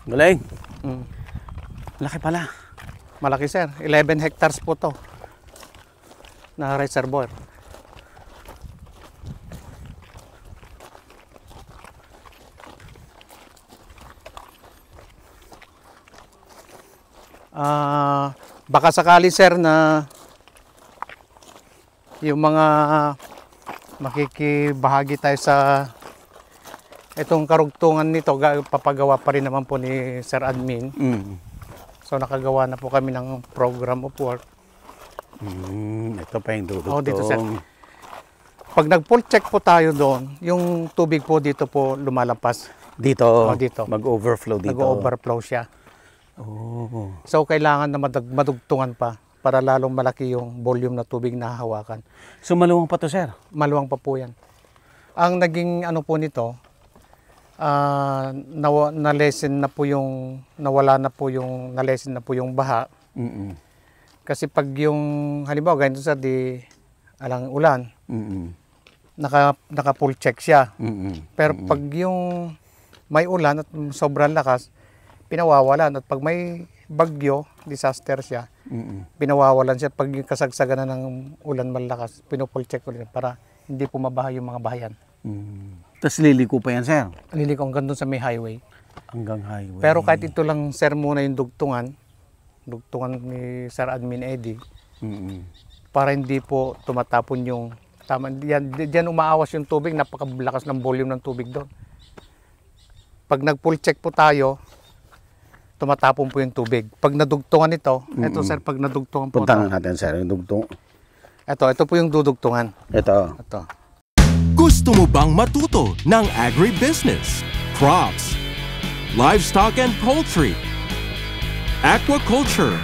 Galing. Mm. Laki pala. Malaki sir, 11 hectares po to na reservoir. Baka sakali sir na yung mga makikibahagi tayo sa itong karugtungan nito, papagawa pa rin naman po ni Sir Admin. So nakagawa na po kami ng program of work. Ito pa yung dudugtong. Dito sir. Pag nag-full check po tayo doon, yung tubig po dito po lumalampas. Dito, dito. mag-overflow dito. Nag-overflow siya. So kailangan na madugtungan pa para lalong malaki yung volume na tubig na hahawakan. So maluwang pa to sir? Maluwang pa po yan. Ang naging ano po nito, na-lessen na po yung, nawala na po yung, na-lessen na po yung baha. Kasi pag yung, halimbawa ganito sa alang ulan, naka full check siya. Pero pag yung may ulan at sobrang lakas, pinawawalan. At pag may bagyo, disaster siya, pinawawalan siya. Pag yung kasagsagan na ng ulan malakas, pinupull check ulit para hindi po mabaha yung mga bahayan. Tapos liliko pa yan sir? Liliko hanggang doon sa may highway. Hanggang highway. Pero kahit ito lang sir muna yung dugtungan ni Sir Admin Eddie, para hindi po tumatapon yung tama. Diyan umaawas yung tubig, napakalakas ng volume ng tubig doon. Pag nag-full check po tayo, tumatapon po yung tubig. Pag nadugtungan ito, ito sir, pag nadugtungan po puntahan natin sir, yung dugtong. Ito po yung dudugtungan. Ito. Gusto mo bang matuto ng agribusiness, crops, livestock and poultry, aquaculture,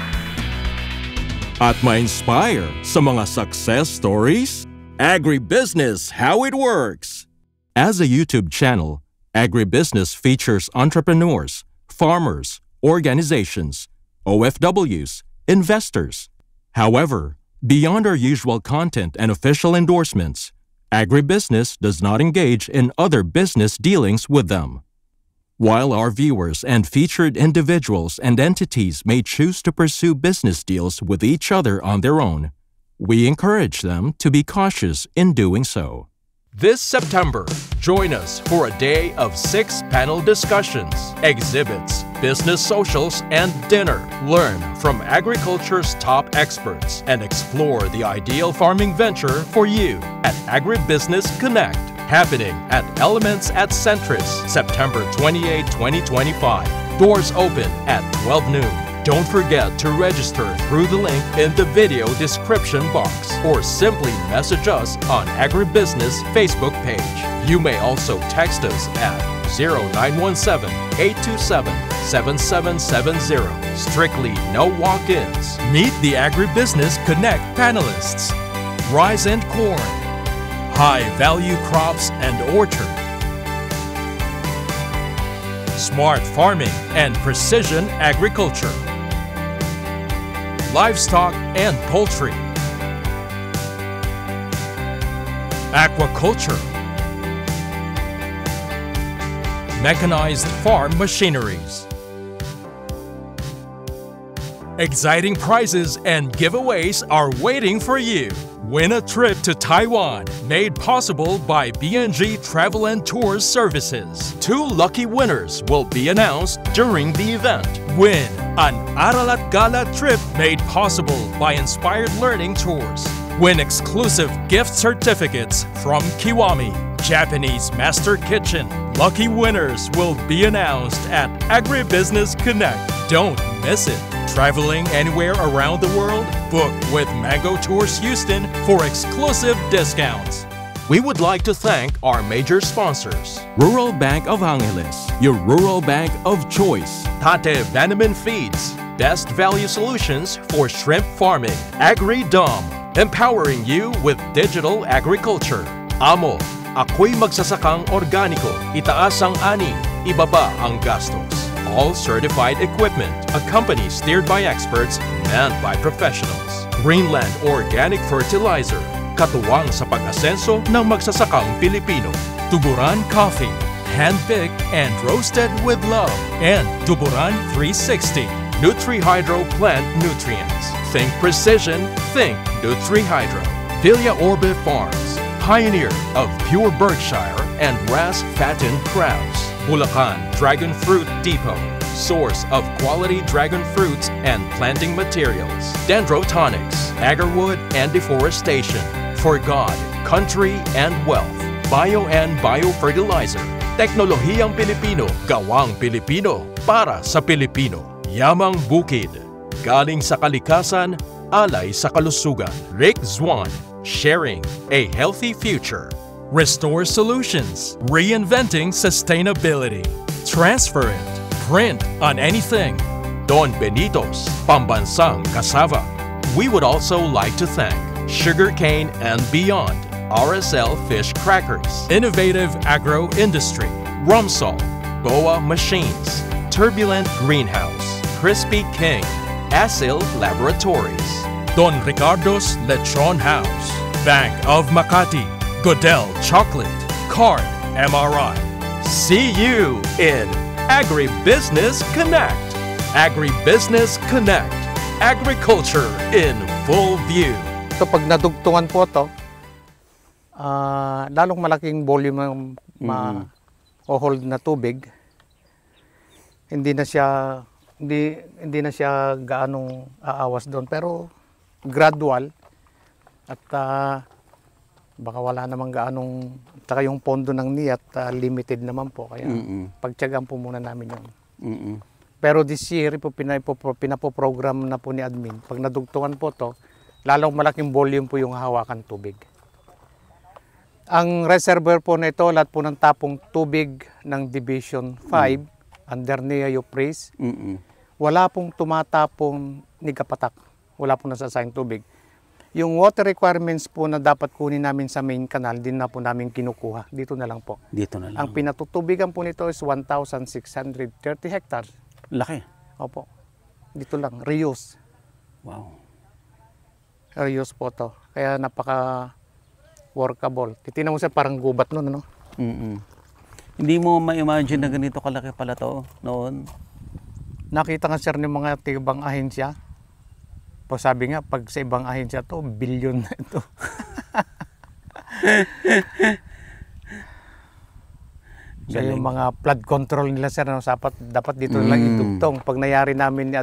at ma-inspire sa mga success stories? Agribusiness, How It Works! As a YouTube channel, Agribusiness features entrepreneurs, farmers, organizations, OFWs, investors. However, beyond our usual content and official endorsements, Agribusiness does not engage in other business dealings with them. While our viewers and featured individuals and entities may choose to pursue business deals with each other on their own, we encourage them to be cautious in doing so. This September, join us for a day of 6 panel discussions, exhibits, business socials, and dinner. Learn from agriculture's top experts and explore the ideal farming venture for you at Agribusiness Connect, happening at Elements at Centris, September 28, 2025. Doors open at 12 noon. Don't forget to register through the link in the video description box or simply message us on Agribusiness Facebook page. You may also text us at 0917-827-7770. Strictly no walk-ins. Meet the Agribusiness Connect panelists. Rice and corn, high-value crops and orchard, smart farming and precision agriculture, livestock and poultry, aquaculture, mechanized farm machineries. Exciting prizes and giveaways are waiting for you. Win a trip to Taiwan, made possible by BNG Travel and Tours Services. 2 lucky winners will be announced during the event. Win an Aralat Gala trip made possible by Inspired Learning Tours. Win exclusive gift certificates from Kiwami, Japanese Master Kitchen. Lucky winners will be announced at Agribusiness Connect. Don't miss it. Traveling anywhere around the world? Book with Mango Tours Houston for exclusive discounts. We would like to thank our major sponsors. Rural Bank of Angeles, your rural bank of choice. Tate Bannerman Feeds, best value solutions for shrimp farming. AgriDom, empowering you with digital agriculture. Amo, ako'y magsasakang organiko. Itaas ang ani, ibaba ang gastos. All certified equipment, a company steered by experts, manned by professionals. Greenland Organic Fertilizer, katuwang sa pag-asenso ng magsasakang Pilipino. Tuguran Coffee, hand-picked and roasted with love. And Tuburan 360, NutriHydro plant nutrients. Think precision, think NutriHydro. Villa Orbe Farms, pioneer of pure Berkshire and grass-fattened crabs. Bulacan Dragon Fruit Depot, source of quality dragon fruits and planting materials. Dendrotonics, agarwood and deforestation. For God, country, and wealth. Bio and biofertilizer. Teknolohiyang Pilipino, gawang Pilipino, para sa Pilipino. Yamang Bukid, galing sa kalikasan, alay sa kalusugan. Rick Zwan, sharing a healthy future. Restore Solutions, reinventing sustainability. Transfer it, print on anything. Don Benitos, Pambansang Cassava. We would also like to thank Sugarcane and Beyond, RSL Fish Crackers, Innovative Agro Industry, Rumsol, Boa Machines, Turbulent Greenhouse, Crispy King, Asil Laboratories, Don Ricardo's Lechon House, Bank of Makati, Goodell Chocolate, Card MRI. See you in Agribusiness Connect. Agribusiness Connect. Agriculture in full view. So pag nadugtungan po ito, lalong malaking volume ng ma-hold na tubig. Hindi na siya gaanong aawas doon, pero gradual at baka wala namang gaanong, saka yung pondo ng NIAT limited naman po, kaya pagtiyagaan po muna namin yun. Pero this year po pinapoprogram na po ni admin, pag nadugtungan po to, lalong malaking volume po yung hawakan tubig. Ang reservoir po na ito, lahat po ng tapong tubig ng Division 5 under Neo Praise, wala pong tumatapong nigapatak, wala pong nasasayang tubig. Yung water requirements po na dapat kunin namin sa main canal, din na po namin kinukuha. Dito na lang po. Dito na lang. Ang pinatutubigan po nito is 1,630 hectares. Laki. Opo. Dito lang. Reuse. Wow. Reuse po to. Kaya napaka workable. Titignan mo siya parang gubat nun, ano? Hindi mo ma-imagine na ganito kalaki pala to noon. Nakita nga sir ng mga ibang ahensya. Pag sabi nga, pag sa ibang ahensya to, billion na ito. So yung mga flood control nila sir, no, dapat dito lang idugtong. Pag nayari namin ni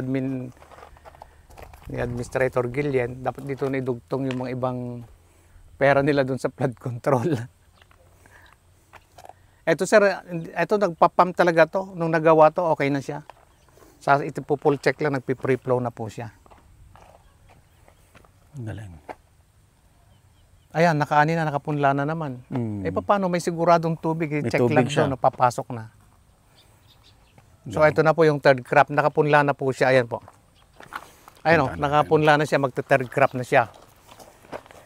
Administrator Gillian, dapat dito na idugtong yung mga ibang pera nila dun sa flood control. Eto sir, eto nagpapump talaga to. Nung nagawa to, okay na siya. Sa ito po full check lang, nagpi-free flow na po siya. Galing. Ayan, nakaani na, nakapunla na naman. Eh paano, may siguradong tubig, May check tubig lang siya. doon, papasok na. So ito na po yung third crop, nakapunla na po siya, ayan po. Ayan o, nakapunla na siya, magte-third crop na siya.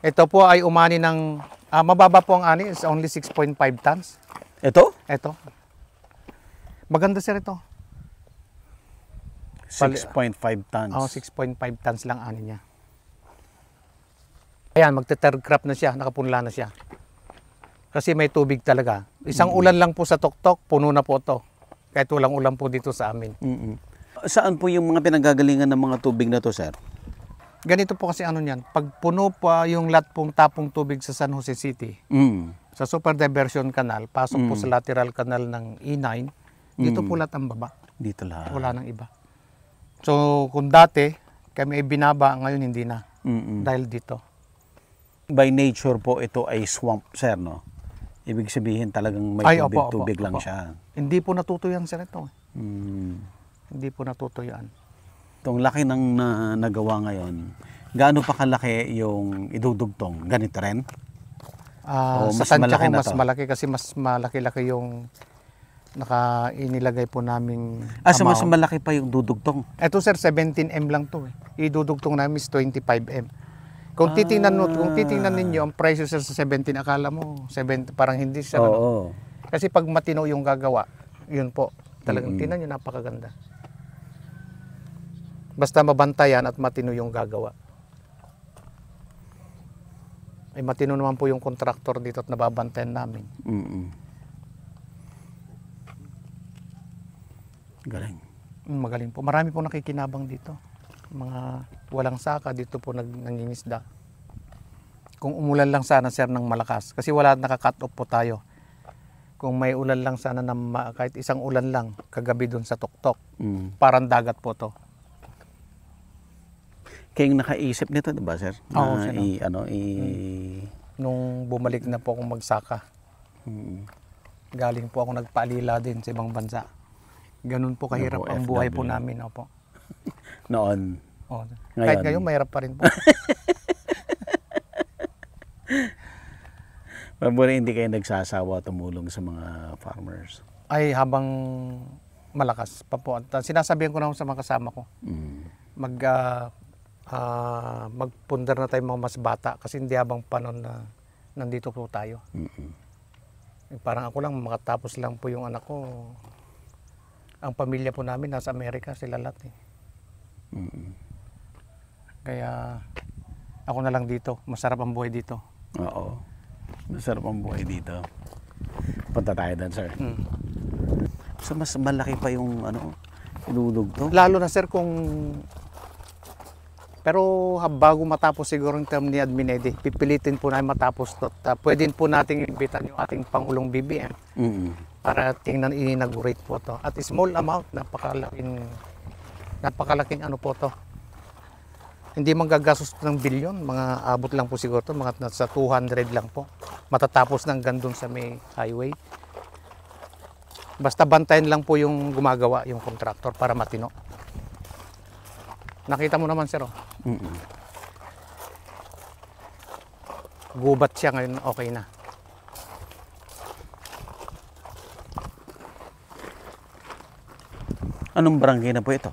Ito po ay umani ng, mababa po ang ani, is only 6.5 tons. Ito? Ito. Maganda sir ito. 6.5 tons. Oh, 6.5 tons lang ani niya. Ayan, magte-third crop na siya, nakapunla na siya. Kasi may tubig talaga. Isang ulan lang po sa tuktok, puno na po ito. Kahit walang ulan po dito sa amin. Saan po yung mga pinanggagalingan ng mga tubig na to, sir? Ganito po kasi ano niyan, pag puno pa yung lahat pong tapong tubig sa San Jose City, sa Super Diversion Canal, pasok po sa lateral canal ng E9, dito po lahat ang baba. Dito lang. Wala nang iba. So kung dati, kami ay binaba, ngayon hindi na. Dahil dito. By nature po, ito ay swamp, sir, no? Ibig sabihin talagang may tubig-tubig lang siya. Hindi po natutuyan sir ito. Hindi po natutuyan. Itong laki ng nagawa ngayon, gaano pa kalaki yung idudugtong? Ganito rin? Sa tansya ko mas malaki kasi mas malaki-laki yung inilagay po naming so mas malaki pa yung dudugtong? Ito sir, 17M lang to eh. Idudugtong namin is 25M. Kung titingnan ninyo, ang presyo sir sa 17, akala mo 70, parang hindi siya. Kasi pag matino yung gagawa, yun po. Talagang tingnan nyo, napakaganda. Basta mabantayan at matino yung gagawa. Ay matino naman po yung kontraktor dito at nababantayan namin. Galing. Magaling po. Marami po nakikinabang dito. Mga walang saka dito po nangingisda. Kung umulan lang sana sir ng malakas. Kasi wala, naka-cut off po tayo. Kung may ulan lang sana na kahit isang ulan lang kagabi doon sa tuktok. Parang dagat po to. Kaya nakaisip nito, di ba sir? Oo, Na sir. Nung Nung bumalik na po akong magsaka. Galing po ako nagpaalila din sa ibang bansa. Ganun po kahirap ang buhay po namin. Opo. Noon. Oh. Ngayon. Kahit ngayon, mahirap pa rin po. Mabuti hindi kayo nagsasawa tumulong sa mga farmers. Ay, habang malakas pa po. At sinasabihan ko na sa mga kasama ko, magpundar na tayo mga mas bata kasi hindi habang panon na nandito po tayo. Parang ako lang, makatapos lang po yung anak ko. Ang pamilya po namin nasa Amerika, sila lahat eh. Kaya ako na lang dito. Masarap ang buhay dito. Oo. Masarap ang buhay dito. Punta tayo doon, sir. So mas malaki pa yung ilulugtong. Lalo na sir kung... Pero bago matapos siguro yung term ni Admin Eddie, pipilitin po namin matapos to. Pwede po nating imbitan yung ating Pangulong BBM para tingnan inaugurate po to. At small amount, napakalaking ano po to. Hindi manggagastos ng bilyon, mga abot lang po siguro to, mga nasa 200 lang po. Matatapos ng gandun sa may highway. Basta bantayan lang po yung gumagawa, yung contractor para matino. Nakita mo naman sir, oh. Gubat siya ngayon, okay na. Anong barangay na po ito?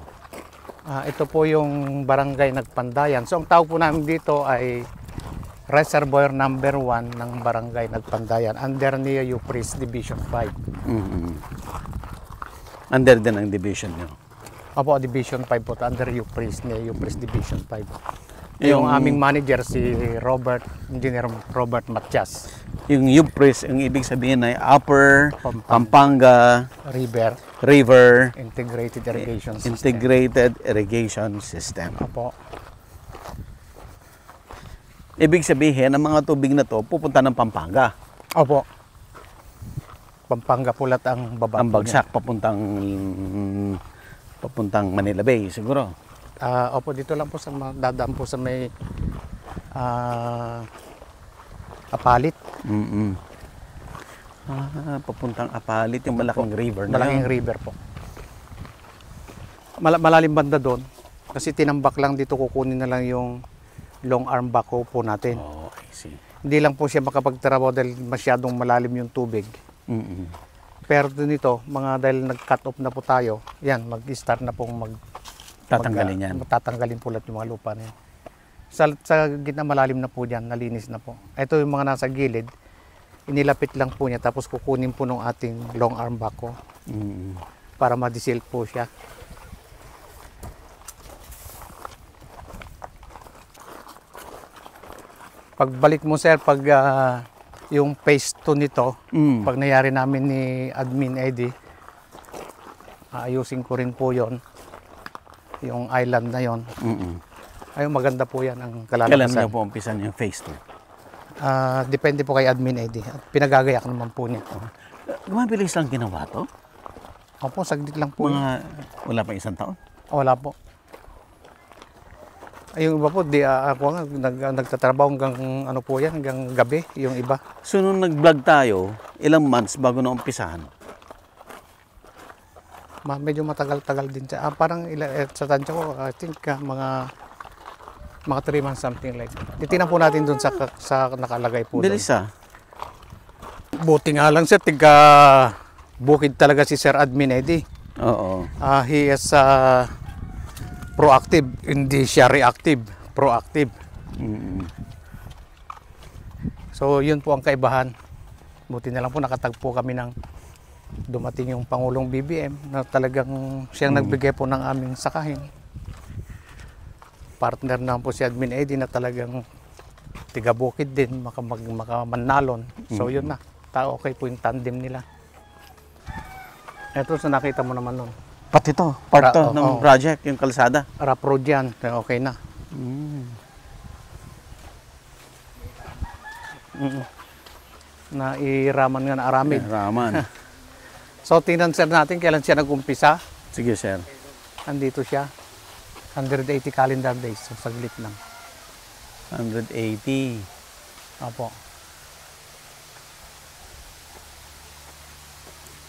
Ito po yung barangay Nagpandayan. So ang tawag po namin dito ay Reservoir number 1 ng barangay Nagpandayan under ni UPRIS Division 5. Under din ang division nyo? Opo, Division 5 po, under UPRIS, ni UPRIS Division 5. Yung aming manager si Engineer Robert Matias. Yung UPRIS, ang ibig sabihin ay Upper Pampanga River Integrated Irrigation System. Integrated Irrigation System. Opo. Ibig sabihin, ang mga tubig na to pupunta ng Pampanga. Opo. Pampanga Pulat ang baba. Ang bagsak papuntang Manila Bay siguro. Opo, dito lang po sa dadaan po sa may Apalit. Papuntang Apalit, yung malaking river na Malaking river po. Malalim banda doon. Kasi tinambak lang dito, kukunin na lang yung long arm backhoe po natin. Oh, I see. Hindi lang po siya makapagtrabaho dahil masyadong malalim yung tubig. Pero dito, dahil nag-cut off na po tayo, yan, mag-start na pong Tatanggalin yan. Tatanggalin po lahat yung mga lupa na yan. Sa gitna malalim na po dyan, nalinis na po. Ito yung mga nasa gilid, inilapit lang po niya, tapos kukunin po ng ating long arm backhoe para ma-desil po siya. Pagbalik mo sir, pag yung phase 2 nito, pag nayari namin ni Admin Eddie, ayusin ko rin po yon, yung island na yon. Ayun, maganda po yan ang kalalabasan. Kailan niyo po umpisan yung phase 2? Depende po kay Admin Eddie. At pinagagayak naman po niya. Mabilis lang ginawa to? Opo, saglit lang po. Wala pa isang taon? Wala po. Ay, yung iba po, ako nga, nagtatrabaho hanggang ano po yan, hanggang gabi, yung iba. So nung nag-vlog tayo, ilang months bago na umpisahan? Medyo matagal-tagal din siya. Parang sa tansya ko, I think mga 3 months, something like that. Titignan po natin doon sa nakalagay po doon. Bilis ah. Buti nga lang sir, bukid talaga si Sir Admin Eddie. Oo. He is proactive, hindi siya reactive, proactive. So yun po ang kaibahan. Buti na lang po nakatagpo kami ng dumating yung Pangulong BBM na talagang siyang nagbigay po ng aming sakahin. Partner naman po si Admin Eddie na talagang tiga-bukid din, makamanalon. So yun na, okay po yung tandem nila. Ito sa nakita mo naman nun. Pati to, part to Oo, ng oo. project, yung kalsada. Rough road yan. Okay na. Nairaman nga na aramid. Raman. So, tingnan sir natin kailan siya nag-umpisa. Sige, sir. Andito siya. 180 calendar days. So, saglit lang. 180. Opo.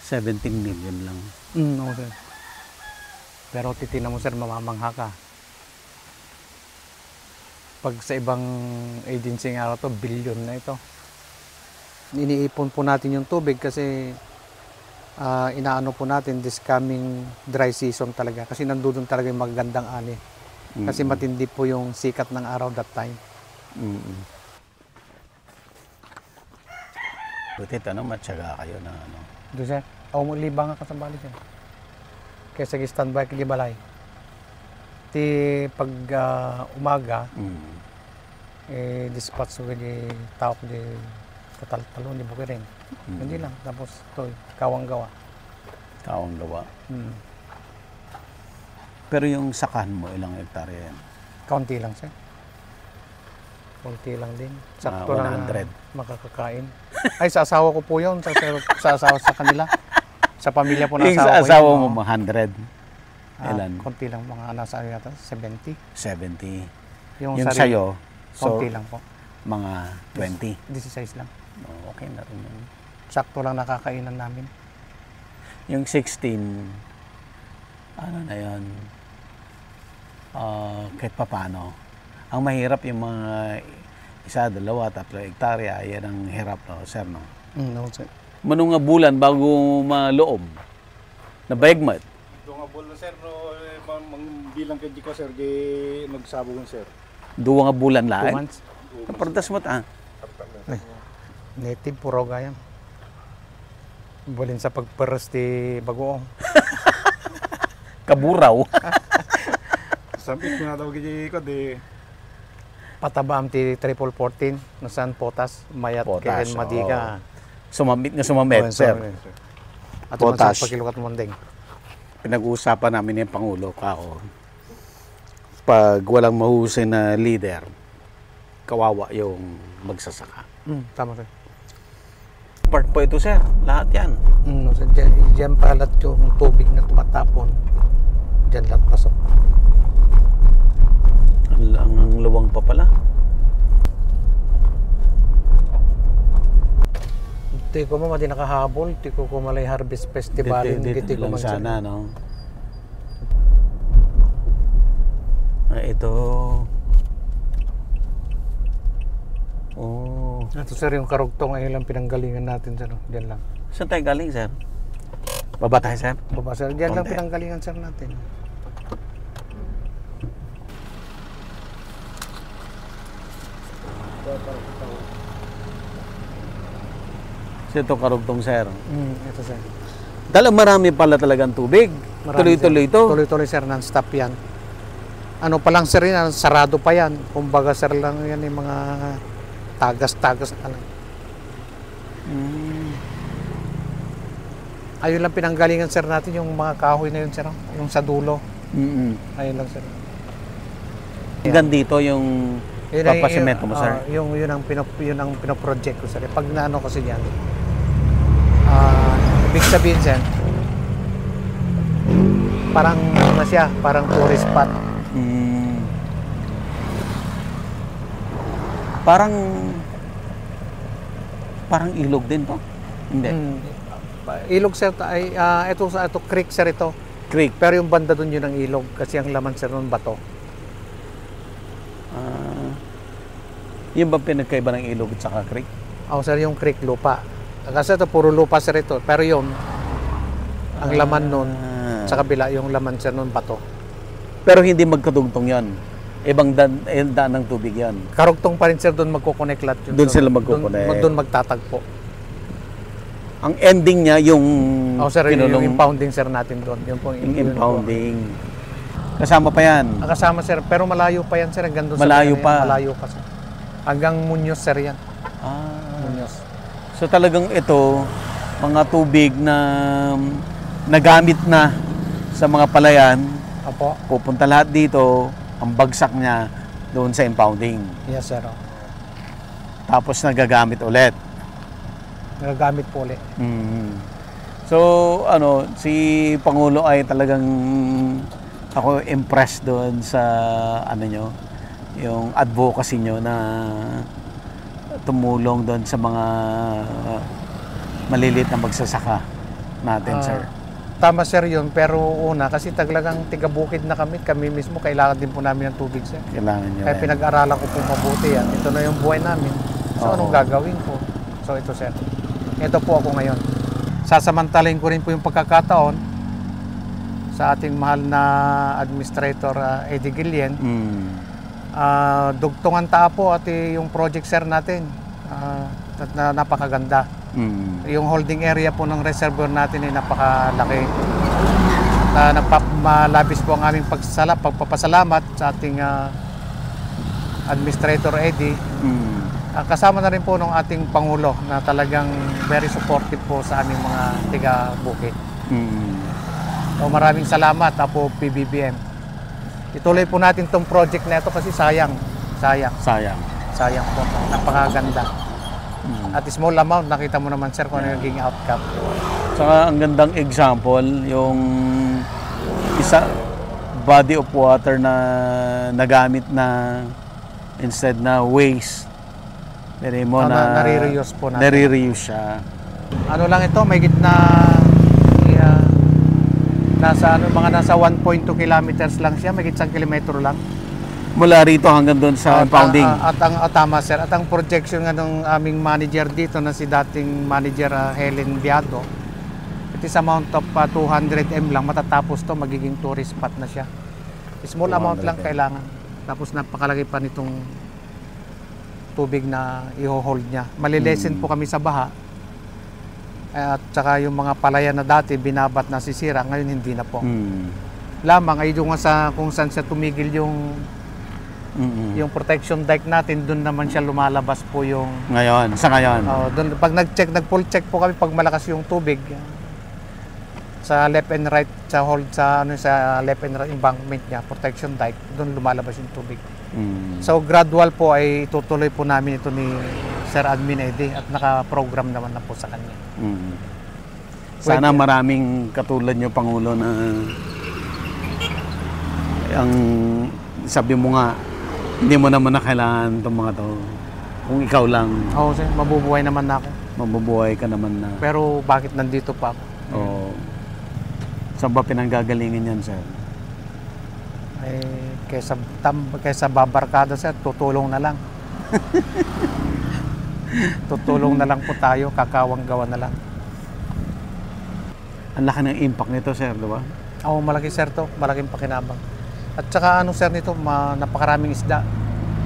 17 million lang. Okay. Pero titignan mo sir, mamamangha ka. Pag sa ibang agency nga to, billion na ito. Iniipon po natin yung tubig kasi inaano po natin this coming dry season talaga. Kasi nandun talaga yung magagandang ani. Kasi matindi po yung sikat ng araw that time. Butit, matyaga kayo na ano. Doon sir, libang ka sa bali sir. Kaya sige standby kay balay. Ti pag umaga, dispatch ko di tao di tatalon di bukirin. Hindi lang. Tapos ito, kawang gawa. Kawang gawa. Pero yung sakahan mo, ilang hektarya yan? Kaunti lang sir. Kaunti lang din. Sakto lang 100. Makakakain. Ay, sa asawa ko po yun. Sa asawa sa kanila. Sa pamilya po na Yung asawa sa ko asawa yun, mo, oo. 100. Ilan? Konti lang. Mga nasa yata, 70. 70. Yung Yung sarili, sa'yo, so, konti lang po. mga 20. 16 lang. Oh, okay na rin yun. Sakto lang nakakainan namin. Yung 16, ano na yun, kahit papano. Ang mahirap yung mga 1, 2, 3 hektarya, yan ang hirap, no, sir, no? No, sir. Manong nga bulan bago maloob na bayagmat. Ito nga bulan sir, no, bilang kay ko sir, di nagsabong sir. 2 nga bulan 2 lahat. months. Kapardas mo ta. Native puro gayam. Bulin sa pagperes di bagoong. Kaburaw. Sabi ko na daw kay ko, di Patabam ti 1414 nasan potas mayat Potas, kaya madiga. Sumamit nga sumamit, sir. At Potas. sa pagkilukat mondeng. Pinag-uusapan namin yung Pangulo kako. Pag walang mahusay na leader, kawawa yung magsasaka. Tama sir. Part po ito, sir. Lahat yan. No, so diyan palat yung tubig na tumatapon. Diyan lahat pasok. Ang luwang pa pala. Di ko mo madi nakahabol, di ko malay harvest festival Dito lang man sana, no? Ito. Oh. Ito sir yung karugtong ay lang pinanggalingan natin sir. Diyan lang. Saan tayo galing, sir? Baba tayo, sir? Baba sir, diyan lang Konti. pinanggalingan sir natin. Ito karugtong, sir. Ito sir. Dahil marami pala talagang tubig. Marami, Tuloy-tuloy sir. ito. Tuloy-tuloy sir, non-stop yan. Ano pa lang sir yan, sarado pa yan. Kumbaga sir lang yan yung mga tagas-tagas na lang. Ayun lang pinanggalingan sir natin yung mga kahoy na yun sir, yung sa dulo. Ayun lang sir. Hanggang dito yung papasimento mo, sir? Yun ang pinoproject ko sir. Pag naano kasi yan, ibig sabihin sir, parang ano na siya, parang tourist spot. Parang ilog din to. Hindi. Ilog sir, ay ito creek sir ito. Creek. Pero yung banda doon yun ang ilog kasi ang laman sir nun bato. Yung ba pinagkaiba ng ilog at saka creek? Sir, yung creek lupa. Kasi ito puro lupa sir ito. Pero yun, ang laman nun, sa kabila yung laman sir nun bato. Pero hindi magkadugtong yon. Ibang daan ng tubig yan. Karugtong pa rin sir doon magkukonek lahat yun. Doon sila magkukonek. Doon magtatagpo. Ang ending niya yung Sir, yung impounding sir natin doon. Yung impounding. Kasama pa yan. Kasama sir, pero malayo pa yan sir. Hanggang doon Malayo pa. Malayo pa sir. Hanggang Muñoz sir yan. Muñoz. So talagang ito, mga tubig na nagamit na sa mga palayan, Opo. pupunta lahat dito, ang bagsak niya doon sa impounding. Yes, sir. Tapos nagagamit ulit. Nagagamit po ulit. So, ano, si Pangulo ay talagang ako impressed doon sa ano nyo, yung advocacy nyo na tumulong doon sa mga maliliit na magsasaka natin, sir. Tama, sir, yun. Pero una, kasi talagang tiga-bukid na kami mismo, kailangan din po namin ng tubig, sir. Kailangan nyo Kaya rin. pinag-aralan ko po mabuti yan. Ito na yung buhay namin. So, Oo. anong gagawin ko? So, ito, sir. Ito po ako ngayon. Sasamantalahin ko rin po yung pagkakataon sa ating mahal na Administrator Eddie Guillen. Dugtungan taa po at yung project, sir, natin. Na napakaganda. Yung holding area po ng reservoir natin ay napakalaki. Malabis po ang aming pagpapasalamat sa ating Administrator Eddie. Kasama na rin po ng ating Pangulo na talagang very supportive po sa aming mga tiga-bukid. So maraming salamat po PBBM. Ituloy po natin tong project na ito kasi sayang po, napakaganda. At small amount, nakita mo naman, sir, kung ano yung naging outcome. Saka ang gandang example, yung isa body of water na nagamit na instead na waste. Pero mo na nare-reuse po natin. Nare-reuse siya. Ano lang ito, may gitna nasa 1.2 kilometers lang siya, may gitna kilometro lang. Mula rito hanggang doon sa impounding. Tama, sir. At ang projection nga ng aming manager dito na si dating manager Helen Biado, it is amount of 200 M lang, matatapos to, magiging tourist spot na siya. Small amount lang kailangan. Tapos napakalaki pa nitong tubig na i-hold niya. Malilesen po kami sa baha. At saka yung mga palayan na dati binabat na sisira, ngayon hindi na po. Lamang ay yung sa kung saan siya tumigil yung protection dike natin, doon naman siya lumalabas po yung Ngayon, sa ngayon. doon pag nag-full check po kami pag malakas yung tubig sa left and right, sa left and right embankment niya, protection dike, doon lumalabas yung tubig. So gradual po ay itutuloy po namin ito ni Sir Admin Eddie at naka-program naman na po sa kanya. Sana maraming katulad nyo, Pangulo, na ang sabi mo nga, hindi mo naman na kailangan itong mga to. Kung ikaw lang, Oo, sir, mabubuhay naman na ako. mabubuhay ka naman na. Pero bakit nandito pa ako? Oo. Saan ba pinanggagalingan yan, sir? Kaysa babarkada, sir, tutulong na lang. Tutulong na lang po tayo, kakawang gawa na lang. Ang laki ng impact nito, sir, di ba? Oo, malaki, sir, to. Malaking pakinabang. At saka sir, nito, napakaraming isda.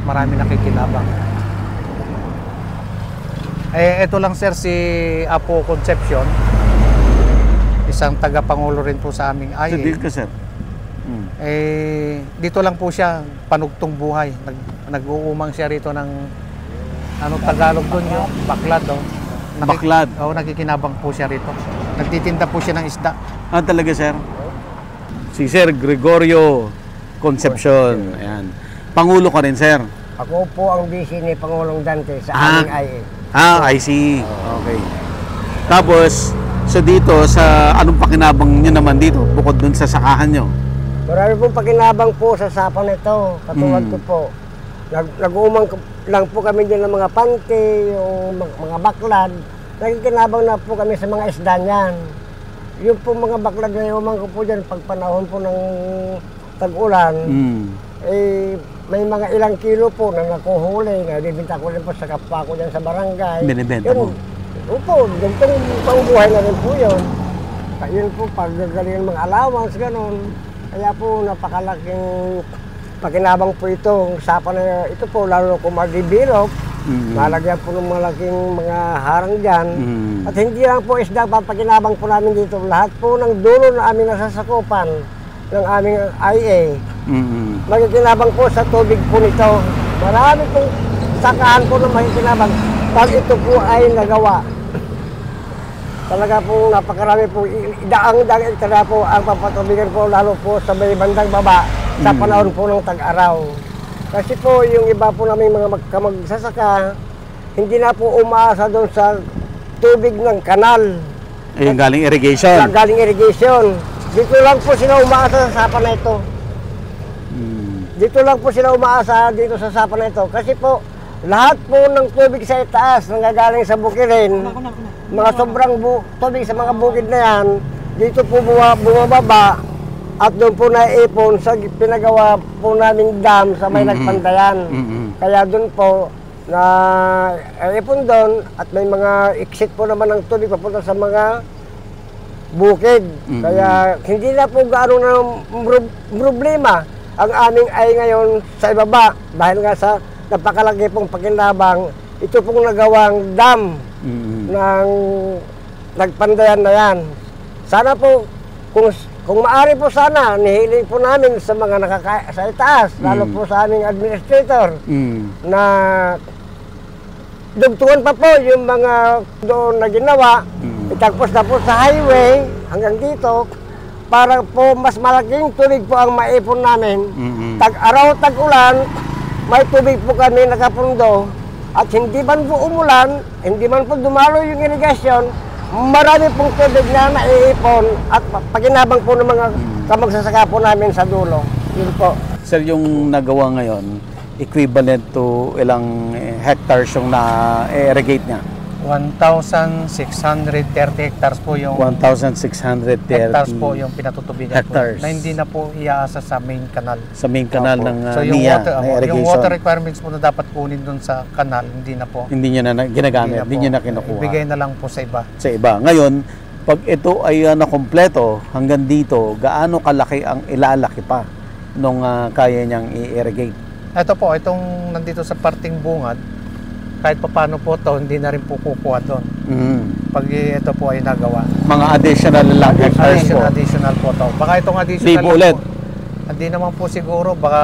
Marami nakikinabang. Ito lang, sir, si Apo Concepcion. Isang taga-pangulo rin po sa aming Sa deal IA. ka, sir. Dito lang po siya, panugtong buhay. Nag-uumang siya rito ng, Tagalog doon yun? Baklad, oh. Baklad? Oo, nakikinabang po siya rito. Nagtitinda po siya ng isda. Talaga, sir? Si Sir Gregorio Concepcion. Ayan. Pangulo ka rin, sir? Ako po ang busy ni Pangulong Dante sa aming IA. I see. Okay. Tapos, so dito, sa anong pakinabang nyo naman dito, bukod dun sa sakahan nyo? Marami pong pakinabang po sa sapang ito. Katulad ko po. Nag-uumang lang po kami din ng mga pante, yung mga baklad. Nagkikinabang na po kami sa mga isda niyan. Yung po mga baklad na umang ko po dyan, pag panahon po ng tag-ulan, may mga ilang kilo po na nakuhuli, na bibinta ko rin po sa kapwa ko dyan sa barangay. Binibenta mo? Opo, ganitong pangbuhay na rin po yun. Yun po, paggagaling ng mga allowance, ganun. Kaya po, napakalaking pakinabang po ito. Usapan na ito po, lalo kung mag-develop, malagyan po ng malaking mga harang dyan. At hindi lang po isda, papakinabang po namin dito. Lahat po ng dulo na aming nasasakupan ng aming IA. Magkikinabang po sa tubig po nito. Marami pong sakahan po na magkikinabang pag ito po ay nagawa. Talaga po napakarami po, daang-daang hektarya po ang papatubigan po lalo po sa may bandang baba sa panahon po ng tag-araw. Kasi po yung iba po namin mga magsasaka, hindi na po umaasa doon sa tubig ng kanal. Yung galing irrigation. Galing irrigation. Dito lang po sila umaasa sa sapa na ito. Dito lang po sila umaasa dito sa sapa na ito. Kasi po, lahat po ng tubig sa itaas nanggagaling sa bukirin, mga sobrang tubig sa mga bukid na yan, dito po bumababa at doon po naiipon sa pinagawa po naming dam sa may nagpantayan. Kaya doon po na ipon doon at may mga exit po naman ng tubig papunta sa mga bukid. Kaya hindi na po gaano na problema ang aming ay ngayon sa ibaba dahil nga sa napakalaki pong pakinabang ito pong nagawang dam ng nagpandayan na yan. Sana po kung maaari po sana nihiling po namin sa mga sa itaas lalo po sa aming administrator na dugtungan pa po yung mga doon na ginawa itagpos na po sa highway hanggang dito para po mas malaking tubig po ang maipon namin. Tag-araw, tag-ulan, may tubig po kami nakapundo at hindi man po umulan, hindi man po dumalo yung irigasyon, marami pong tubig na naiipon at paginabang po ng mga kamagsasaka po namin sa dulo. Yun po. Sir, yung nagawa ngayon, equivalent to ilang hectares yung na-irrigate niya? 1,630 hectares po yung 1,630 hectares po yung pinatutubigan hectares. po, na hindi na po iaasa sa main canal. Sa main canal ng So yung NIA, water, na irrigation. yung water requirements po na dapat kunin doon sa canal, hindi na po. Hindi niya na ginagamit, hindi niya na kinukuha. Ibigay na lang po sa iba. Sa iba. Ngayon, pag ito ay nakompleto hanggang dito, gaano kalaki ang ilalaki pa nung kaya niyang i-irrigate? Ito po, itong nandito sa parting bungad, kahit pa paano po to, hindi na rin po kukuha doon. Pag ito po ay nagawa. Mga additional lang hectares po. Additional po to. Baka itong additional Libo ulit. po. Hindi naman po siguro, baka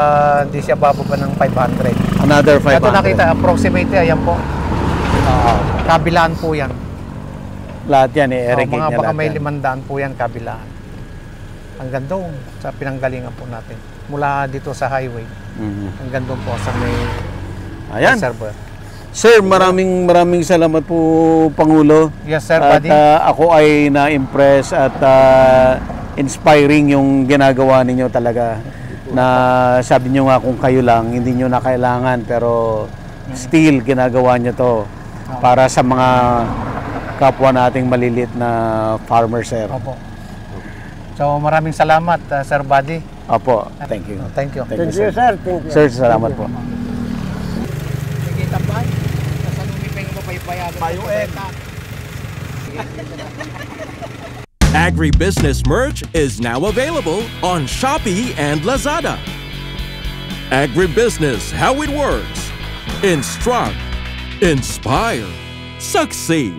hindi siya bababa ng 500. Another 500. Ito nakita, approximately, ayan po. Kabilaan po yan. Lahat yan, i-irrigate Mga niya baka lahat may yan. 500 po yan kabilaan. Hanggang doon sa pinanggalingan po natin. Mula dito sa highway. Hanggang doon po sa may Ayan. reservoir. Sir, maraming salamat po, Pangulo. Yes, sir, At buddy. ako ay na-impress at inspiring yung ginagawa ninyo talaga. Na sabi nyo nga kung kayo lang, hindi nyo na kailangan, pero still ginagawa nyo to para sa mga kapwa nating malilit na farmer, sir. Opo. So maraming salamat, Sir Buddy. Opo, thank you. Thank you. Thank you, sir. Thank you. Sir, salamat po. Agribusiness merch is now available on Shopee and Lazada. Agribusiness, how it works. Instruct, inspire, succeed.